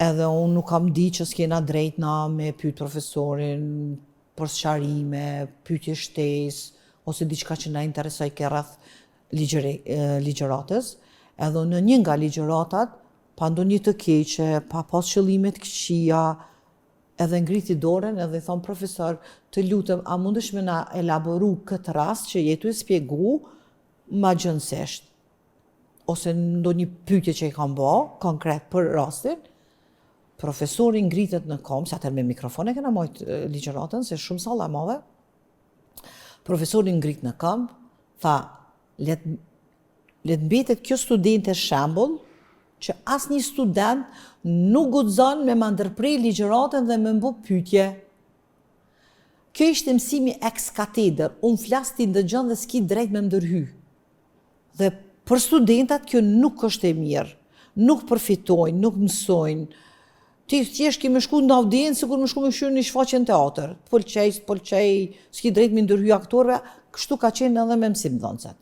edhe unë nuk kam di që s'kena drejt na me pyet profesorin për sqarime, pyetje shtesë, ose diçka që na interesoj ke rreth ligjëratës, edhe në një nga ligjëratat, pa ndonjë të keqe, pa pas qëllime të këqija, edhe ngriti dorën edhe thon profesor, të lutem, a mundesh me na elaboru këtë rast që je tu e spjegu ma gjënsisht, ose ndonjë pyetje që i kam bë konkret për rastin. Profesori ngritet në kom, se atër me mikrofon e kena mojt ligjëratën, se shumë salla e madhe. Profesori ngrit në kom, tha, let mbetet kjo studente shembull, që asnjë student nuk guxon me ma ndërprej ligjëratën dhe me mbu pyetje. Kjo ishte mësimi ex katedër, unë flas ti ndëgjon dhe s'ki drejt me ndërhy. Dhe për studentat kjo nuk është e mirë, nuk përfitojnë, nuk mësojnë. Ti thjesht ke me shku në audiencë, sikur me shku me shyrë një shfaqje në teatr. Pëlqej, s'ki drejt me ndërhy aktorëve, kështu ka qenë edhe me mësimdhënësat.